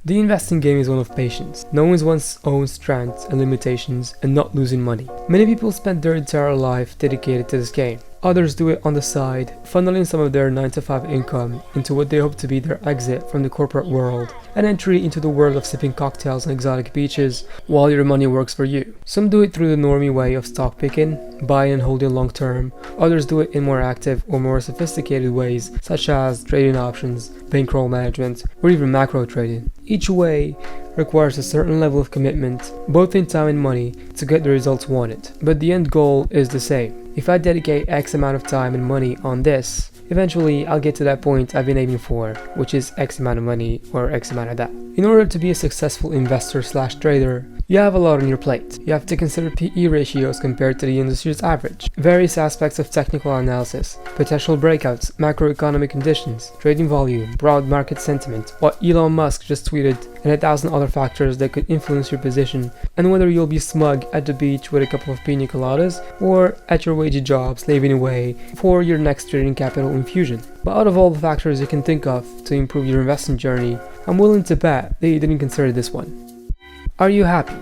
The investing game is one of patience, knowing one's own strengths and limitations and not losing money. Many people spend their entire life dedicated to this game. Others do it on the side, funneling some of their 9-to-5 income into what they hope to be their exit from the corporate world, and entry into the world of sipping cocktails on exotic beaches while your money works for you. Some do it through the normie way of stock picking, buying and holding long term. Others do it in more active or more sophisticated ways, such as trading options, bankroll management, or even macro trading. Each way requires a certain level of commitment, both in time and money, to get the results wanted. But the end goal is the same. If I dedicate X amount of time and money on this, eventually I'll get to that point I've been aiming for, which is X amount of money or X amount of that. In order to be a successful investor/trader, you have a lot on your plate. You have to consider PE ratios compared to the industry's average, various aspects of technical analysis, potential breakouts, macroeconomic conditions, trading volume, broad market sentiment, what Elon Musk just tweeted, and 1,000 other factors that could influence your position, and whether you'll be smug at the beach with a couple of pina coladas or at your wagey job slaving away for your next trading capital infusion. But out of all the factors you can think of to improve your investing journey, I'm willing to bet that you didn't consider this one. Are you happy?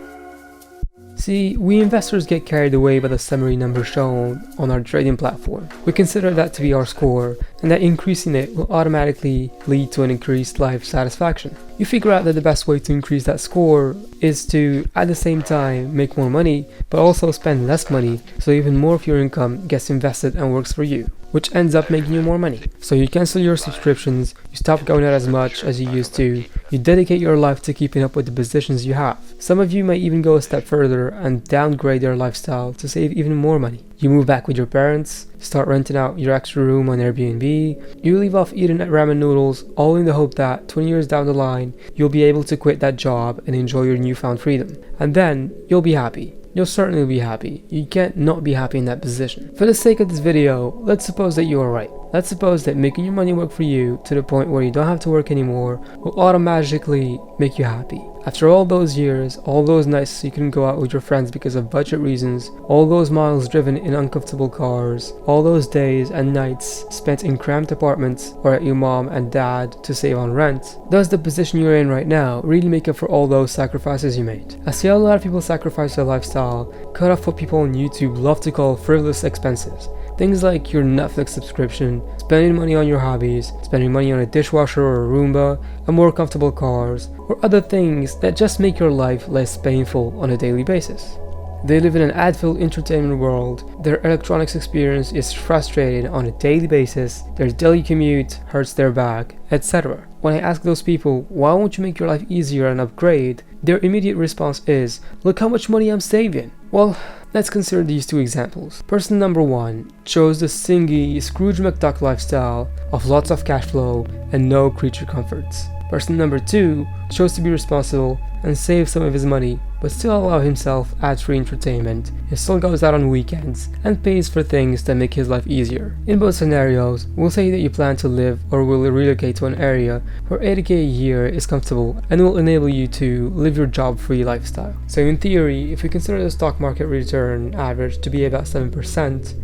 See, we investors get carried away by the summary number shown on our trading platform. We consider that to be our score, and that increasing it will automatically lead to an increased life satisfaction. You figure out that the best way to increase that score is to, at the same time, make more money, but also spend less money, so even more of your income gets invested and works for you, which ends up making you more money. So you cancel your subscriptions, you stop going out as much as you used to, you dedicate your life to keeping up with the positions you have. Some of you may even go a step further and downgrade your lifestyle to save even more money. You move back with your parents, start renting out your extra room on Airbnb, you leave off eating at ramen noodles, all in the hope that 20 years down the line, you'll be able to quit that job and enjoy your newfound freedom. And then, you'll be happy. You'll certainly be happy. You can't not be happy in that position. For the sake of this video, let's suppose that you are right. Let's suppose that making your money work for you to the point where you don't have to work anymore will automatically make you happy. After all those years, all those nights you couldn't go out with your friends because of budget reasons, all those miles driven in uncomfortable cars, all those days and nights spent in cramped apartments or at your mom and dad to save on rent, does the position you're in right now really make up for all those sacrifices you made? I see a lot of people sacrifice their lifestyle, cut off what people on YouTube love to call frivolous expenses. Things like your Netflix subscription, spending money on your hobbies, spending money on a dishwasher or a Roomba, and more comfortable cars, or other things that just make your life less painful on a daily basis. They live in an ad-filled entertainment world, their electronics experience is frustrating on a daily basis, their daily commute hurts their back, etc. When I ask those people, why won't you make your life easier and upgrade, their immediate response is, look how much money I'm saving. Well, let's consider these two examples. Person number one chose the singy Scrooge McDuck lifestyle of lots of cash flow and no creature comforts. Person number two chose to be responsible and save some of his money, but still allow himself ad-free entertainment. He still goes out on weekends and pays for things that make his life easier. In both scenarios, we'll say that you plan to live or will relocate to an area where 80k a year is comfortable and will enable you to live your job-free lifestyle. So in theory, if we consider the stock market return average to be about 7%,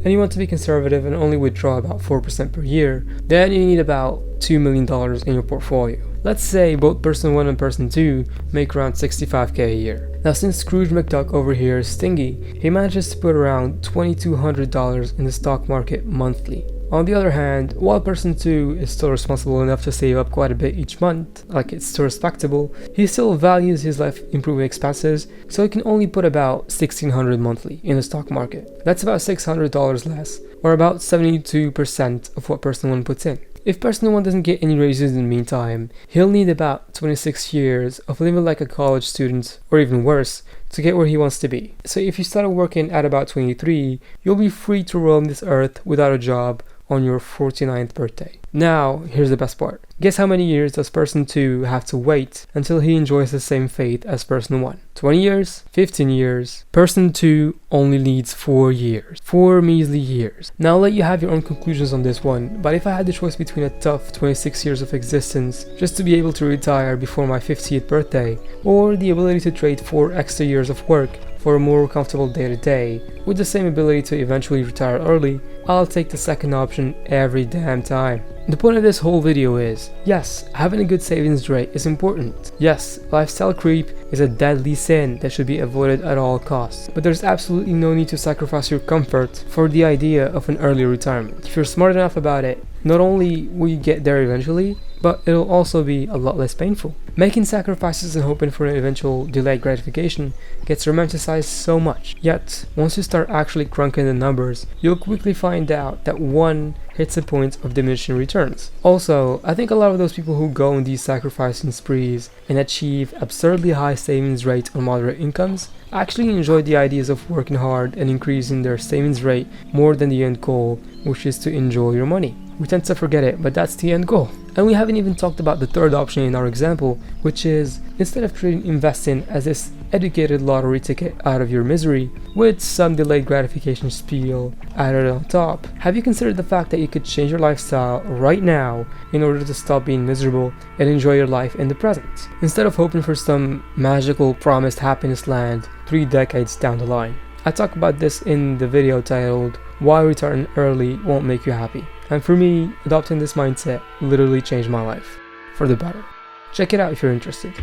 and you want to be conservative and only withdraw about 4% per year, then you need about $2 million in your portfolio. Let's say both person 1 and person 2 make around 65k a year. Now since Scrooge McDuck over here is stingy, he manages to put around $2,200 in the stock market monthly. On the other hand, while person 2 is still responsible enough to save up quite a bit each month, like it's still respectable, he still values his life improving expenses, so he can only put about $1,600 monthly in the stock market. That's about $600 less, or about 72% of what person 1 puts in. If person 1 doesn't get any raises in the meantime, he'll need about 26 years of living like a college student, or even worse, to get where he wants to be. So if you started working at about 23, you'll be free to roam this earth without a job on your 49th birthday. Now, here's the best part. Guess how many years does person 2 have to wait until he enjoys the same fate as person 1? 20 years? 15 years? Person 2 only needs 4 years. 4 measly years. Now I'll let you have your own conclusions on this one, but if I had the choice between a tough 26 years of existence just to be able to retire before my 50th birthday, or the ability to trade 4 extra years of work for a more comfortable day-to-day, with the same ability to eventually retire early, I'll take the second option every damn time. The point of this whole video is, yes, having a good savings rate is important. Yes, lifestyle creep is a deadly sin that should be avoided at all costs. But there's absolutely no need to sacrifice your comfort for the idea of an early retirement. If you're smart enough about it, not only will you get there eventually, but it'll also be a lot less painful. Making sacrifices and hoping for an eventual delayed gratification gets romanticized so much. Yet, once you start actually crunking the numbers, you'll quickly find out that one hits a point of diminishing returns. Also, I think a lot of those people who go on these sacrificing sprees and achieve absurdly high savings rates on moderate incomes actually enjoy the ideas of working hard and increasing their savings rate more than the end goal, which is to enjoy your money. We tend to forget it, but that's the end goal. And we haven't even talked about the third option in our example, which is, instead of treating investing as this educated lottery ticket out of your misery, with some delayed gratification spiel added on top, have you considered the fact that you could change your lifestyle right now in order to stop being miserable and enjoy your life in the present, instead of hoping for some magical promised happiness land 3 decades down the line? I talk about this in the video titled, Why Retiring Early Won't Make You Happy. And for me, adopting this mindset literally changed my life for the better. Check it out if you're interested.